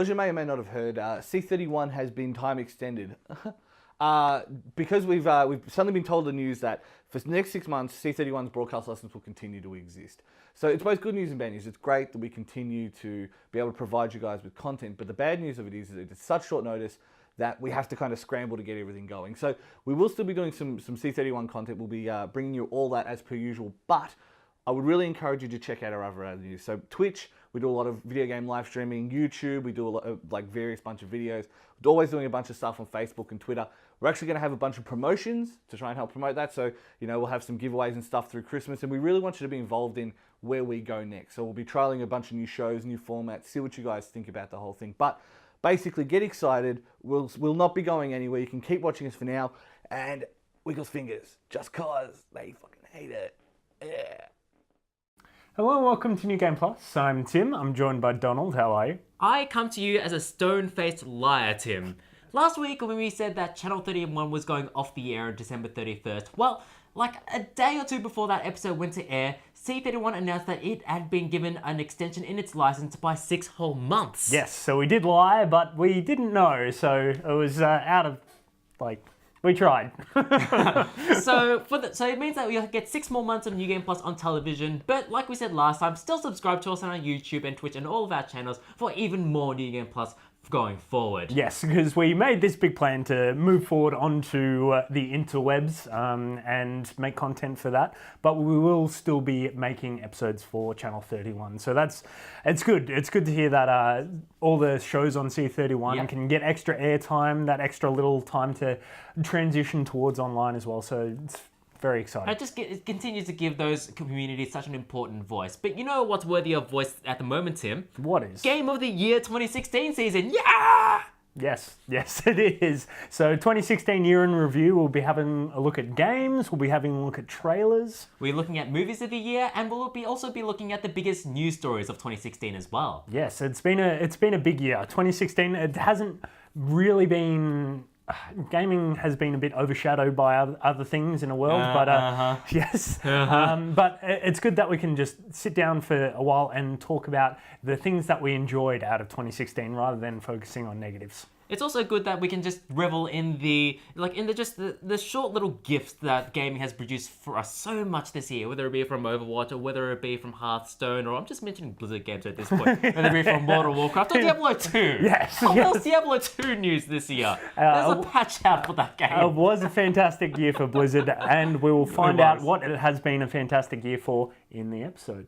as you may or may not have heard, C31 has been time extended. Because we've suddenly been told the news that for the next 6 months, C31's broadcast license will continue to exist. So it's both good news and bad news. It's great that we continue to be able to provide you guys with content, but the bad news of it is that it's such short notice that we have to kind of scramble to get everything going. So we will still be doing some C31 content. We'll be bringing you all that as per usual, but I would really encourage you to check out our other avenues. So Twitch, we do a lot of video game live streaming. YouTube, we do a lot of various bunch of videos. We're always doing a bunch of stuff on Facebook and Twitter. We're actually going to have a bunch of promotions to try and help promote that. So, we'll have some giveaways and stuff through Christmas, and we really want you to be involved in where we go next. So we'll be trialing a bunch of new shows, new formats, see what you guys think about the whole thing. But basically, get excited. We'll not be going anywhere. You can keep watching us for now, and Wiggles fingers, just cause they fucking hate it. Yeah. Hello and welcome to New Game Plus. I'm Tim. I'm joined by Donald. How are you? I come to you as a stone-faced liar, Tim. Last week when we said that Channel 31 was going off the air on December 31st, well, like a day or two before that episode went to air, C31 announced that it had been given an extension in its license by 6 whole months. Yes, so we did lie, but we didn't know, so it was out of, we tried. So it means that we'll get 6 more months of New Game Plus on television, but like we said last time, still subscribe to us on our YouTube and Twitch and all of our channels for even more New Game Plus going forward. Yes, because we made this big plan to move forward onto the interwebs and make content for that, but we will still be making episodes for Channel 31. So it's good. It's good to hear that all the shows on C31 can get extra airtime, that extra little time to transition towards online as well. So it's very exciting. It continues to give those communities such an important voice. But you know what's worthy of voice at the moment, Tim? What is? Game of the Year 2016 season. Yeah! Yes, it is. So 2016 year in review, we'll be having a look at games, we'll be having a look at trailers. We're looking at movies of the year, and we'll also be looking at the biggest news stories of 2016 as well. Yes, it's been a big year. 2016, it hasn't really been... Gaming has been a bit overshadowed by other things in the world, yes. But it's good that we can just sit down for a while and talk about the things that we enjoyed out of 2016 rather than focusing on negatives. It's also good that we can just revel in the short little gifts that gaming has produced for us so much this year, whether it be from Overwatch or whether it be from Hearthstone, or I'm just mentioning Blizzard games at this point, whether it be from World of Warcraft or Diablo 2. Yes. There's Diablo 2 news this year. There's a patch out for that game. It was a fantastic year for Blizzard, and we will find out what it has been a fantastic year for in the episode.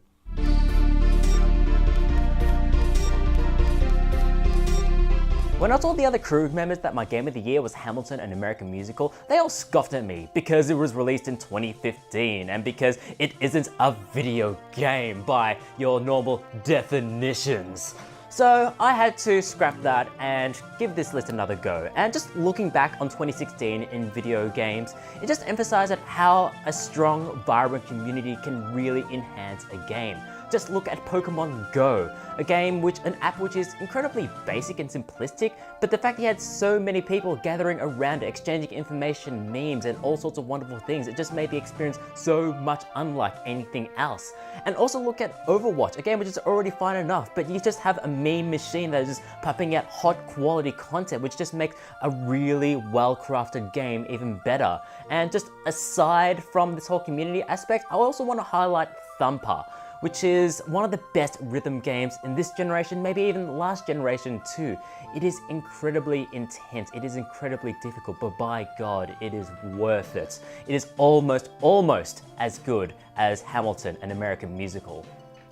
When I told the other crew members that my game of the year was Hamilton, an American musical, they all scoffed at me because it was released in 2015 and because it isn't a video game by your normal definitions. So I had to scrap that and give this list another go. And just looking back on 2016 in video games, it just emphasized how a strong, vibrant community can really enhance a game. Just look at Pokemon Go, an app which is incredibly basic and simplistic, but the fact that you had so many people gathering around it, exchanging information, memes, and all sorts of wonderful things, it just made the experience so much unlike anything else. And also look at Overwatch, a game which is already fine enough, but you just have a meme machine that is just pumping out hot quality content, which just makes a really well-crafted game even better. And just aside from this whole community aspect, I also want to highlight Thumper, which is one of the best rhythm games in this generation, maybe even the last generation too. It is incredibly intense, it is incredibly difficult, but by God, it is worth it. It is almost as good as Hamilton, an American musical.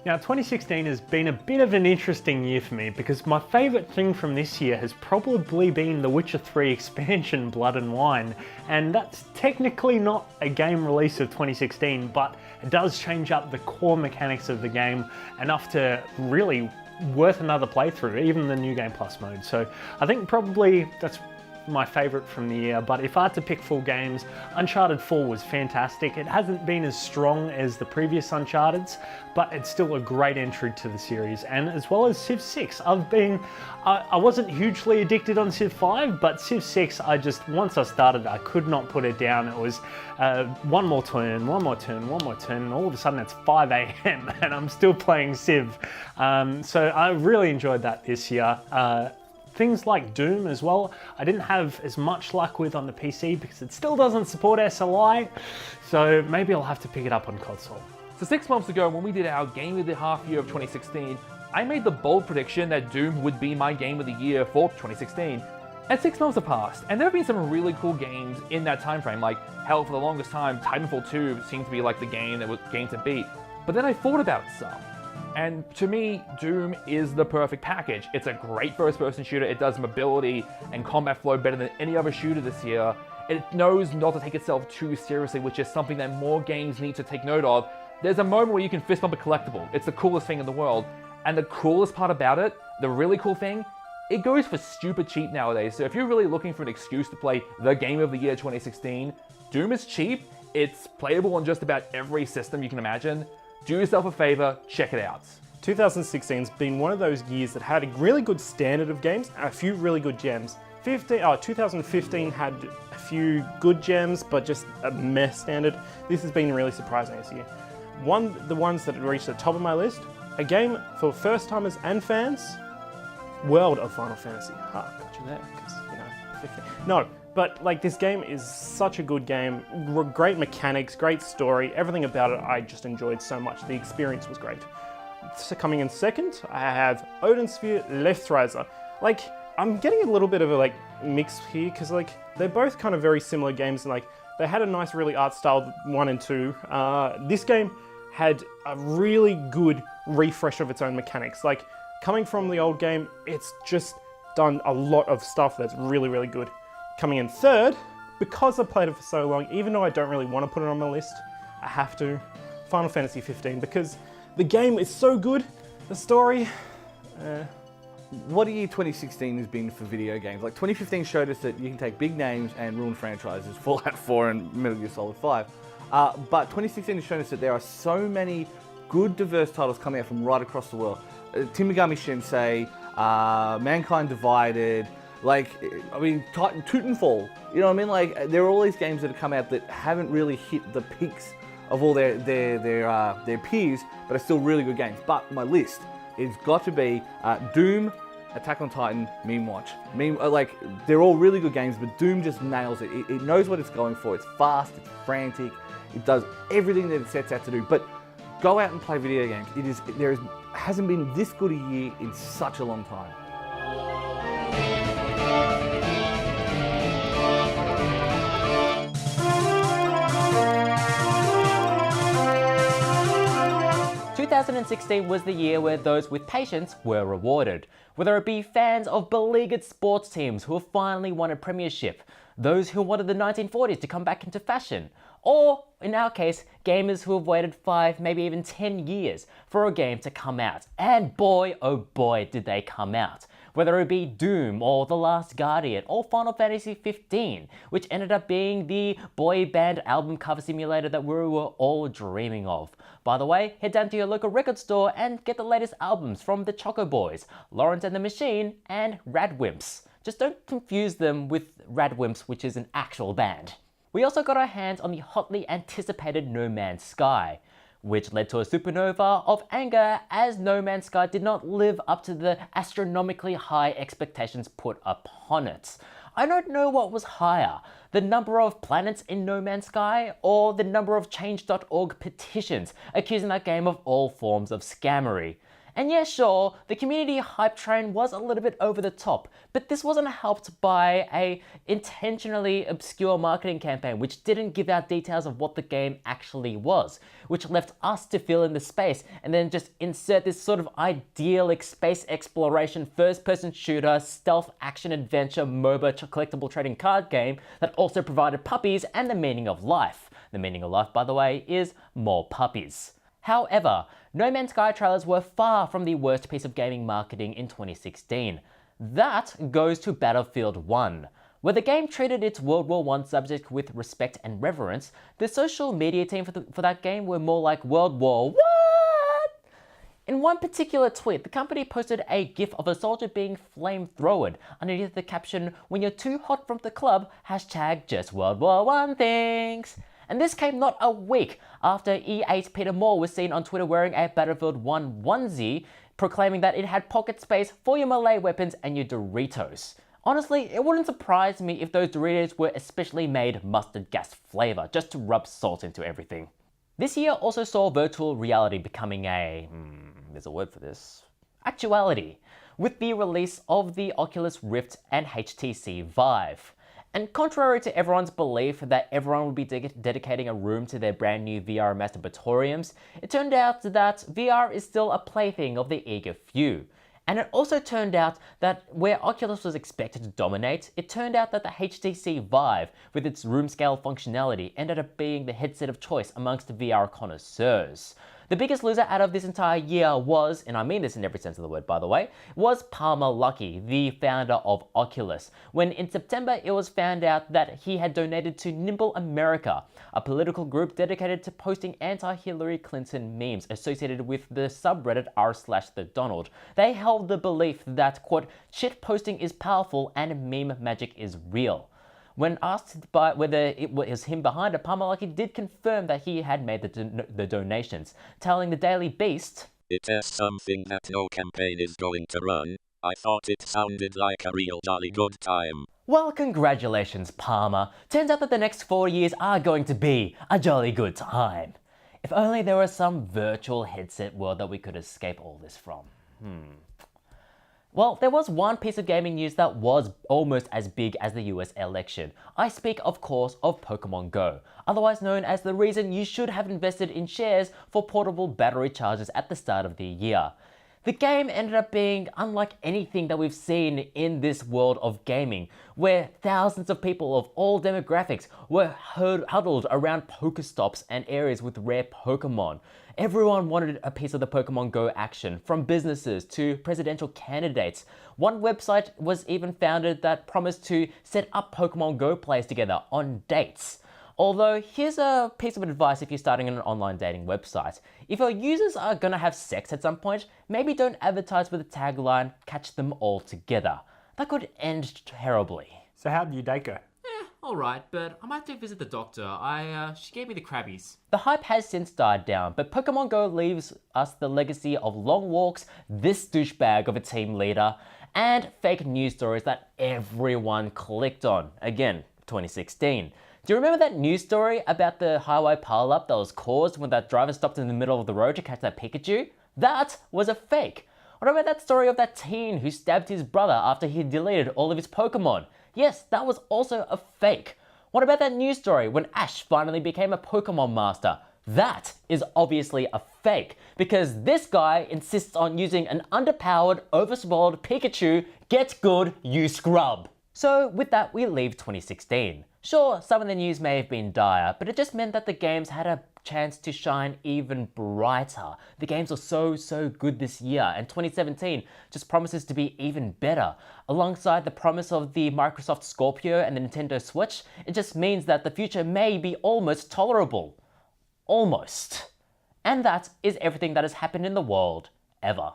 Now, 2016 has been a bit of an interesting year for me because my favourite thing from this year has probably been The Witcher 3 expansion, Blood and Wine, and that's technically not a game release of 2016, but it does change up the core mechanics of the game enough to really worth another playthrough, even the New Game Plus mode. So I think probably that's my favourite from the year, but if I had to pick full games, Uncharted 4 was fantastic. It hasn't been as strong as the previous Uncharted's, but it's still a great entry to the series, and as well as Civ 6. I wasn't hugely addicted on Civ 5, but Civ 6, once I started, I could not put it down. It was one more turn, and all of a sudden it's 5 a.m. and I'm still playing Civ. So I really enjoyed that this year. Things like Doom as well, I didn't have as much luck with on the PC because it still doesn't support SLI, so maybe I'll have to pick it up on console. So 6 months ago, when we did our Game of the Half Year of 2016, I made the bold prediction that Doom would be my Game of the Year for 2016. And 6 months have passed, and there have been some really cool games in that time frame. Like, hell, for the longest time, Titanfall 2 seemed to be like the game to beat. But then I thought about some. And to me, Doom is the perfect package. It's a great first-person shooter. It does mobility and combat flow better than any other shooter this year. It knows not to take itself too seriously, which is something that more games need to take note of. There's a moment where you can fist bump a collectible. It's the coolest thing in the world. And the coolest part about it, the really cool thing, it goes for stupid cheap nowadays. So if you're really looking for an excuse to play the Game of the Year 2016, Doom is cheap. It's playable on just about every system you can imagine. Do yourself a favor, check it out. 2016's been one of those years that had a really good standard of games and a few really good gems. 2015 had a few good gems, but just a mess standard. This has been really surprising this year. The ones that reached the top of my list, a game for first-timers and fans, World of Final Fantasy. Got you there, because, 15. No, but like this game is such a good game, great mechanics, great story, everything about it I just enjoyed so much. The experience was great. So coming in second, I have Odin Sphere Lefthraiser. Like, I'm getting a little bit of a mix here, because they're both kind of very similar games, and they had a nice really art style 1 and 2. This game had a really good refresh of its own mechanics. Like, coming from the old game, it's just done a lot of stuff that's really, really good. Coming in third, because I played it for so long, even though I don't really want to put it on my list, I have to, Final Fantasy 15, because the game is so good, the story, What a year 2016 has been for video games. Like 2015 showed us that you can take big names and ruin franchises, Fallout 4 and Metal Gear Solid 5. But 2016 has shown us that there are so many good, diverse titles coming out from right across the world. Shin Megami Tensei, Mankind Divided, Titanfall. You know what I mean? Like, there are all these games that have come out that haven't really hit the peaks of all their peers, but are still really good games. But my list has got to be Doom, Attack on Titan, Meme Watch. They're all really good games, but Doom just nails it. It knows what it's going for. It's fast, it's frantic, it does everything that it sets out to do. But go out and play video games. Hasn't been this good a year in such a long time. – 2016 was the year where those with patience were rewarded. Whether it be fans of beleaguered sports teams who have finally won a premiership, those who wanted the 1940s to come back into fashion, or, in our case, gamers who have waited 5, maybe even 10 years for a game to come out. And boy, oh boy, did they come out. Whether it be Doom, or The Last Guardian, or Final Fantasy 15, which ended up being the boy band album cover simulator that we were all dreaming of. By the way, head down to your local record store and get the latest albums from the Choco Boys, Lawrence and the Machine, and Radwimps. Just don't confuse them with Radwimps, which is an actual band. We also got our hands on the hotly anticipated No Man's Sky, which led to a supernova of anger as No Man's Sky did not live up to the astronomically high expectations put upon it. I don't know what was higher, the number of planets in No Man's Sky or the number of Change.org petitions accusing that game of all forms of scammery. And yeah, sure, the community hype train was a little bit over the top, but this wasn't helped by a intentionally obscure marketing campaign which didn't give out details of what the game actually was, which left us to fill in the space and then just insert this sort of idyllic space exploration, first-person shooter, stealth action adventure, MOBA collectible trading card game that also provided puppies and the meaning of life. The meaning of life, by the way, is more puppies. However, No Man's Sky trailers were far from the worst piece of gaming marketing in 2016. That goes to Battlefield 1. Where the game treated its World War I subject with respect and reverence, the social media team for that game were more like World War What? In one particular tweet, the company posted a gif of a soldier being flamethrowered underneath the caption, "When you're too hot from the club, hashtag just World War I things." And this came not a week after E8's Peter Moore was seen on Twitter wearing a Battlefield 1 onesie, proclaiming that it had pocket space for your melee weapons and your Doritos. Honestly, it wouldn't surprise me if those Doritos were especially made mustard gas flavor, just to rub salt into everything. This year also saw virtual reality becoming there's a word for this, actuality, with the release of the Oculus Rift and HTC Vive. And contrary to everyone's belief that everyone would be dedicating a room to their brand new VR masturbatoriums, it turned out that VR is still a plaything of the eager few. And it also turned out that where Oculus was expected to dominate, it turned out that the HTC Vive, with its room scale functionality, ended up being the headset of choice amongst the VR connoisseurs. The biggest loser out of this entire year was, and I mean this in every sense of the word by the way, was Palmer Luckey, the founder of Oculus, when in September it was found out that he had donated to Nimble America, a political group dedicated to posting anti-Hillary Clinton memes associated with the subreddit r/TheDonald. They held the belief that, quote, shit posting is powerful and meme magic is real. When asked by whether it was him behind it, Palmer Luckey did confirm that he had made the donations, telling the Daily Beast, "It is something that no campaign is going to run. I thought it sounded like a real jolly good time." Well, congratulations, Palmer. Turns out that the next 4 years are going to be a jolly good time. If only there was some virtual headset world that we could escape all this from. Well, there was one piece of gaming news that was almost as big as the US election. I speak, of course, of Pokemon Go, otherwise known as the reason you should have invested in shares for portable battery chargers at the start of the year. The game ended up being unlike anything that we've seen in this world of gaming, where thousands of people of all demographics were huddled around Pokestops and areas with rare Pokemon. Everyone wanted a piece of the Pokemon Go action, from businesses to presidential candidates. One website was even founded that promised to set up Pokemon Go players together on dates. Although, here's a piece of advice if you're starting an online dating website. If your users are gonna have sex at some point, maybe don't advertise with the tagline, "catch them all together." That could end terribly. So how did your date go? Alright, but I might have to visit the doctor. She gave me the crabbies. The hype has since died down, but Pokemon Go leaves us the legacy of long walks, this douchebag of a team leader, and fake news stories that everyone clicked on. Again, 2016. Do you remember that news story about the highway pileup that was caused when that driver stopped in the middle of the road to catch that Pikachu? That was a fake. What about that story of that teen who stabbed his brother after he deleted all of his Pokemon? Yes, that was also a fake. What about that news story when Ash finally became a Pokemon master? That is obviously a fake, because this guy insists on using an underpowered, overspoiled Pikachu. Get good, you scrub. So with that, we leave 2016. Sure, some of the news may have been dire, but it just meant that the games had a chance to shine even brighter. The games are so good this year, and 2017 just promises to be even better. Alongside the promise of the Microsoft Scorpio and the Nintendo Switch, it just means that the future may be almost tolerable. Almost. And that is everything that has happened in the world, ever.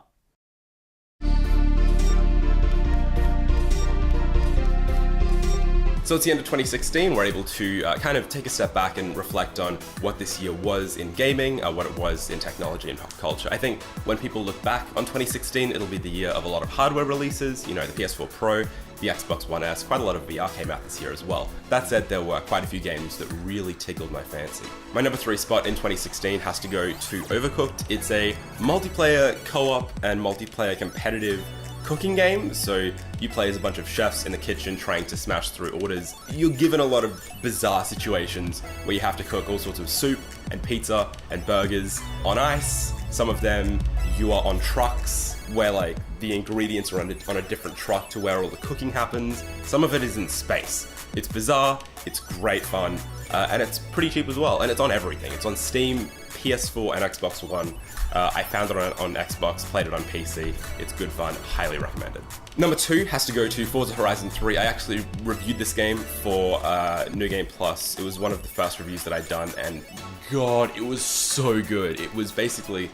So it's the end of 2016, we're able to kind of take a step back and reflect on what this year was in gaming, what it was in technology and pop culture. I think when people look back on 2016, it'll be the year of a lot of hardware releases, you know, the PS4 Pro, the Xbox One S, quite a lot of VR came out this year as well. That said, there were quite a few games that really tickled my fancy. My number 3 spot in 2016 has to go to Overcooked. It's a multiplayer co-op and multiplayer competitive cooking game, so you play as a bunch of chefs in the kitchen trying to smash through orders. You're given a lot of bizarre situations where you have to cook all sorts of soup and pizza and burgers on ice. Some of them you are on trucks where like the ingredients are on a different truck to where all the cooking happens. Some of it is in space. It's bizarre, it's great fun, and it's pretty cheap as well, and it's on everything. It's on Steam, PS4 and Xbox One. I found it on Xbox, played it on PC. It's good fun, highly recommended. Number 2 has to go to Forza Horizon 3. I actually reviewed this game for New Game Plus. It was one of the first reviews that I'd done, and God, it was so good. It was basically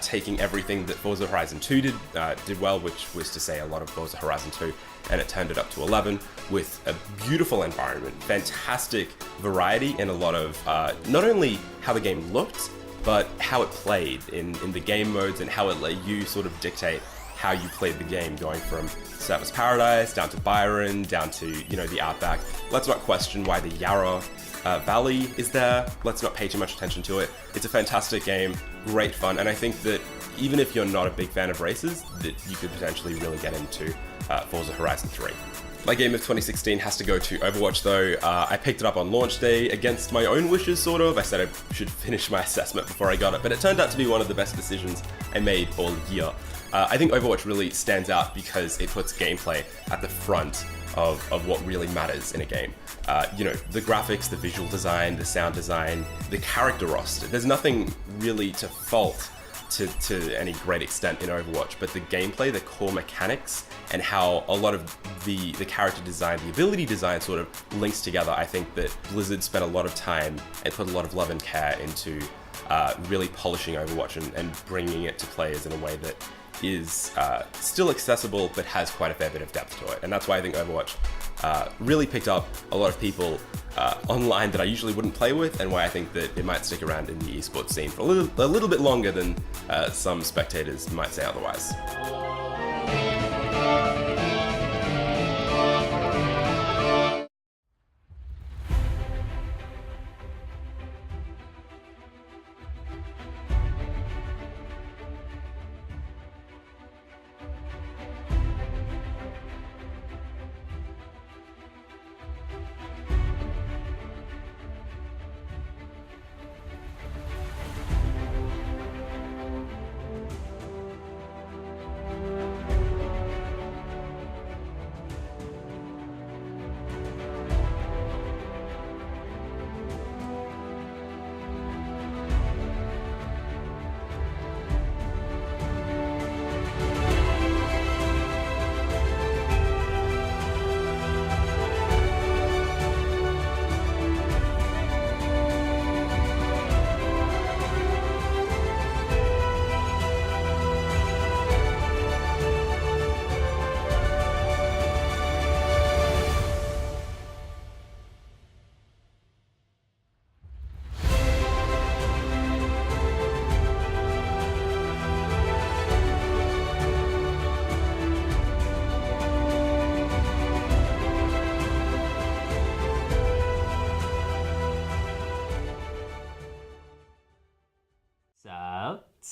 taking everything that Forza Horizon 2 did well, which was to say a lot of Forza Horizon 2, and it turned it up to 11 with a beautiful environment, fantastic variety, and a lot of not only how the game looked, but how it played in the game modes and how it let you sort of dictate how you played the game, going from Surfers Paradise down to Byron, down to, you know, the Outback. Let's not question why the Yarra Valley is there. Let's not pay too much attention to it. It's a fantastic game, great fun, and I think that even if you're not a big fan of races, that you could potentially really get into Forza Horizon 3. My game of 2016 has to go to Overwatch though. I picked it up on launch day against my own wishes, sort of. I said I should finish my assessment before I got it, but it turned out to be one of the best decisions I made all year. I think Overwatch really stands out because it puts gameplay at the front of what really matters in a game. You know, the graphics, the visual design, the sound design, the character roster. There's nothing really to fault to any great extent in Overwatch, but the gameplay, the core mechanics, and how a lot of the character design, the ability design sort of links together. I think that Blizzard spent a lot of time and put a lot of love and care into really polishing Overwatch and bringing it to players in a way that is still accessible but has quite a fair bit of depth to it. And that's why I think Overwatch really picked up a lot of people online that I usually wouldn't play with, and why I think that it might stick around in the esports scene for a little bit longer than some spectators might say otherwise.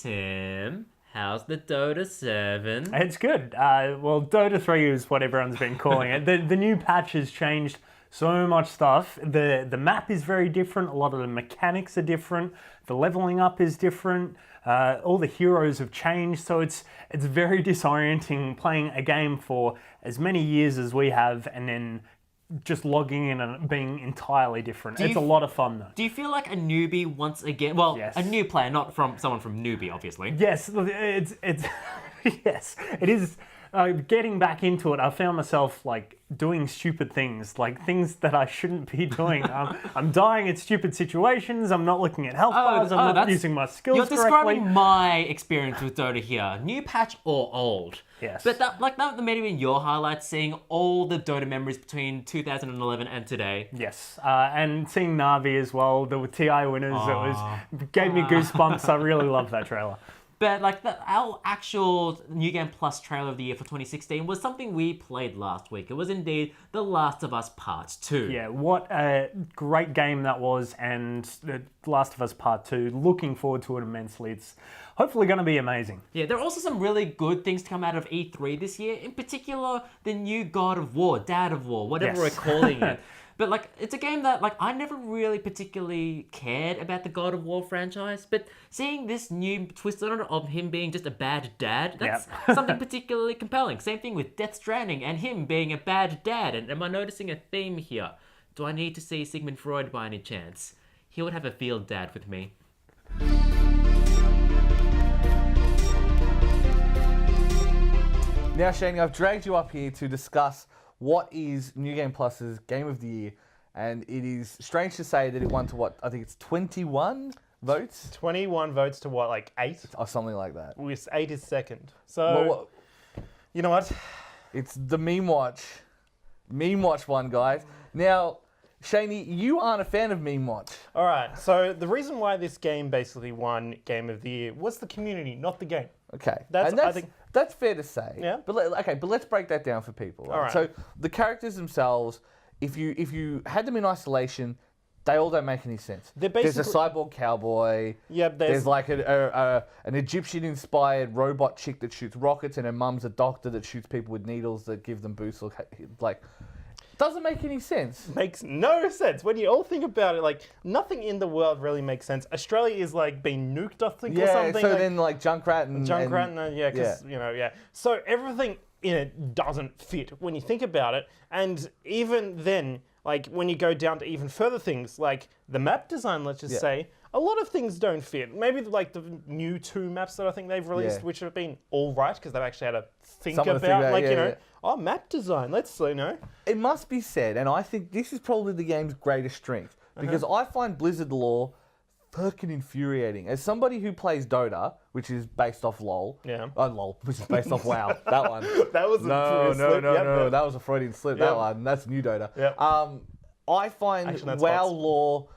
Tim, how's the Dota 7? It's good. Well, Dota 3 is what everyone's been calling it. The new patch has changed so much stuff. The map is very different. A lot of the mechanics are different. The leveling up is different. All the heroes have changed. So it's very disorienting playing a game for as many years as we have and then just logging in and being entirely different. It's a lot of fun though. Do you feel like a newbie once again? Well, Yes. a new player, not from someone from newbie, obviously. Yes, it's yes, it is. Getting back into it, I found myself like doing stupid things, like things that I shouldn't be doing. I'm dying in stupid situations. I'm not looking at health bars. I'm not using my skills You're correctly. describing my experience with Dota here. New patch or old? Yes. But that may have been your highlight, seeing all the Dota memories between 2011 and today. Yes, and seeing Na'Vi as well, the TI winners, gave me goosebumps. I really love that trailer. But like our actual New Game Plus trailer of the year for 2016 was something we played last week. It was indeed The Last of Us Part 2. Yeah, what a great game that was, and The Last of Us Part 2, looking forward to it immensely. It's hopefully going to be amazing. Yeah, there are also some really good things to come out of E3 this year. In particular, the new God of War, Dad of War, whatever Yes. we're calling it. But like, it's a game that like I never really particularly cared about the God of War franchise. But seeing this new twist on it of him being just a bad dad, that's something particularly compelling. Same thing with Death Stranding and him being a bad dad. And am I noticing a theme here? Do I need to see Sigmund Freud by any chance? He would have a field dad with me. Now, Shane, I've dragged you up here to discuss what is New Game Plus's Game of the Year, and it is strange to say that it won to what? I think it's 21 votes? 21 votes to what, like 8? Or something like that. 8 is second. So, you know what? It's the Meme Watch. Meme Watch one, guys. Now, Shaney, you aren't a fan of Meme Watch. All right, so the reason why this game basically won Game of the Year was the community, not the game. Okay, I think that's fair to say. Yeah. But but let's break that down for people. Right? All right. So the characters themselves, if you had them in isolation, they all don't make any sense. They're There's a basically- cyborg cowboy. Yeah, There's like an Egyptian-inspired robot chick that shoots rockets, and her mum's a doctor that shoots people with needles that give them boosts. Or like, doesn't make any sense. Makes no sense. When you all think about it, like, nothing in the world really makes sense. Australia is like being nuked, I think, or Yeah. something. So like, then like Junkrat and yeah, because, you know, yeah. So everything in it doesn't fit when you think about it. And even then, like, when you go down to even further things, like the map design, let's just say, a lot of things don't fit. Maybe like the new 2 maps that I think they've released, which have been all right, because they've actually had to think Something to about, figure out, like, yeah, you know, yeah. oh, map design, let's, you know. It must be said, and I think this is probably the game's greatest strength, because I find Blizzard lore fucking infuriating. As somebody who plays Dota, which is based off LOL. Yeah. Oh, LOL, which is based off WoW. That one. That was a No, slip. Yep, no. yep. That was a Freudian slip. Yep. That one. That's new Dota. Yep. I find Actually, that's WoW hot. lore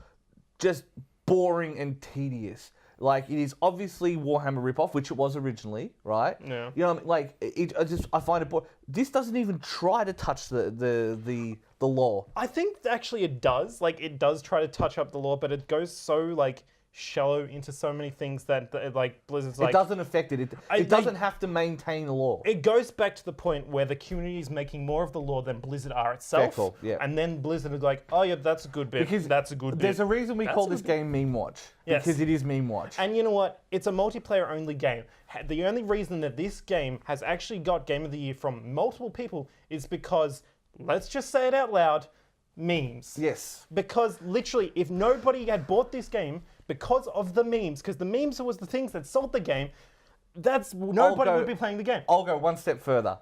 just boring and tedious. Like, it is obviously Warhammer ripoff, which it was originally, right? Yeah. You know what I mean? Like, I find it boring. This doesn't even try to touch the lore. I think actually it does. Like, it does try to touch up the lore, but it goes so, like, shallow into so many things that like, Blizzard's like... It doesn't affect it. It doesn't have to maintain the lore. It goes back to the point where the community is making more of the lore than Blizzard are itself. Yeah, cool, yeah. And then Blizzard is like, oh, yeah, that's a good bit. Because that's a good bit. There's a reason we That's call a this good bit. game Meme Watch. Yes. Because it is Meme Watch. And you know what? It's a multiplayer-only game. The only reason that this game has actually got Game of the Year from multiple people is because, let's just say it out loud, memes. Yes. Because literally, if nobody had bought this game because of the memes, because the memes was the things that sold the game, nobody would be playing the game. I'll go one step further.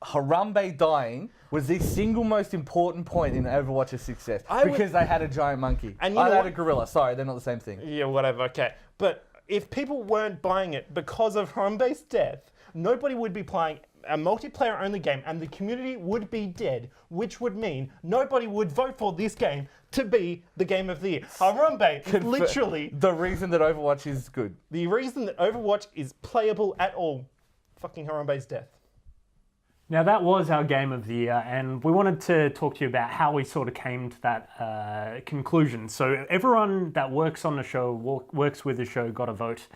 Harambe dying was the single most important point in Overwatch's success because they had a giant monkey. And you know they had what? a gorilla. Sorry, they're not the same thing. Yeah, whatever, okay. But if people weren't buying it because of Harambe's death, nobody would be playing a multiplayer-only game, and the community would be dead, which would mean nobody would vote for this game to be the Game of the Year. Harambe is literally The reason that Overwatch is good. the reason that Overwatch is playable at all. Fucking Harambe's death. Now that was our Game of the Year, and we wanted to talk to you about how we sort of came to that conclusion. So everyone that works on the show, works with the show, got a vote.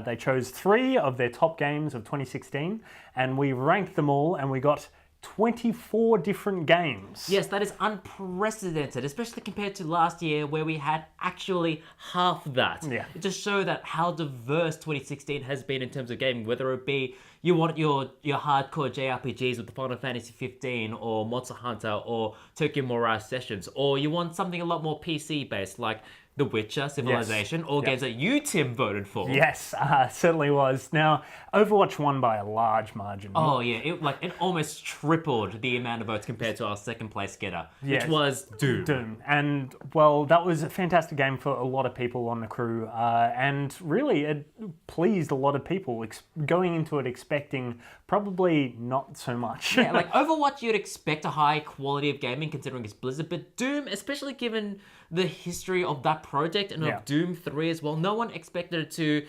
They chose 3 of their top games of 2016, and we ranked them all, and we got 24 different games. Yes, that is unprecedented, especially compared to last year where we had actually half that. Yeah. It just shows that how diverse 2016 has been in terms of gaming, whether it be you want your hardcore JRPGs with Final Fantasy 15 or Monster Hunter or Tokyo Mirage Sessions, or you want something a lot more PC based like The Witcher, Civilization, or games that you, Tim, voted for. Yes, certainly was. Now, Overwatch won by a large margin. Oh yeah, it almost tripled the amount of votes compared to our second place getter, Yes. which was Doom. Doom. And, well, that was a fantastic game for a lot of people on the crew. And really, it pleased a lot of people going into it expecting probably not so much. Yeah, like Overwatch, you'd expect a high quality of gaming considering it's Blizzard, but Doom, especially given the history of that project and of Doom 3 as well, no one expected it to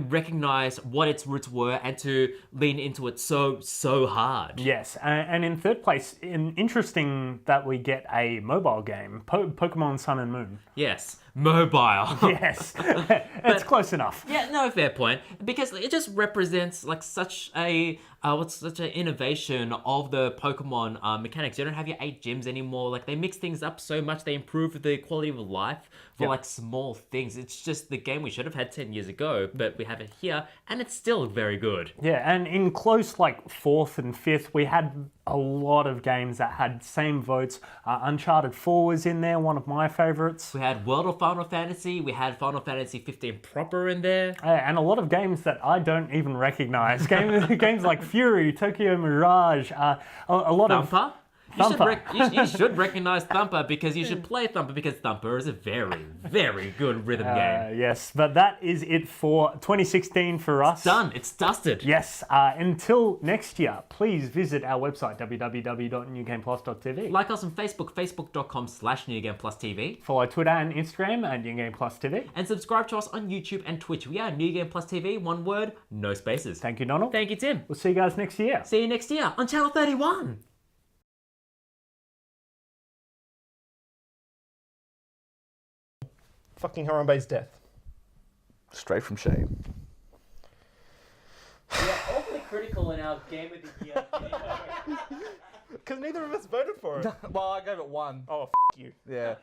recognize what its roots were and to lean into it so hard. Yes, and in third place, interesting that we get a mobile game, Pokemon Sun and Moon. Yes, mobile. Yes, it's close enough. Yeah, no, fair point. Because it just represents like such a such an innovation of the Pokemon mechanics. You don't have your 8 gyms anymore. Like they mix things up so much. They improve the quality of life for like small things. It's just the game we should have had 10 years ago, but we have it here, and it's still very good. Yeah, and in close like 4th and 5th, we had a lot of games that had same votes. Uncharted 4 was in there, one of my favorites. We had World of Final Fantasy. We had Final Fantasy 15 proper in there. And a lot of games that I don't even recognize. Games like Fury, Tokyo Mirage, a lot Thumper? Thumper. You should recognize Thumper because you should play Thumper because Thumper is a very, very good rhythm game. Yes, but that is it for 2016 for us. Done. It's dusted. Yes, until next year, please visit our website, www.newgameplus.tv. Like us on Facebook, facebook.com/NewGamePlusTV. Follow Twitter and Instagram at NewGamePlusTV. And subscribe to us on YouTube and Twitch. We are New Game Plus TV, one word, no spaces. Thank you, Donald. Thank you, Tim. We'll see you guys next year. See you next year on Channel 31. Fucking Harambe's death. Straight from Shane. We're awfully critical in our game of the year. Because neither of us voted for it. Well, I gave it 1. Oh, you. Yeah.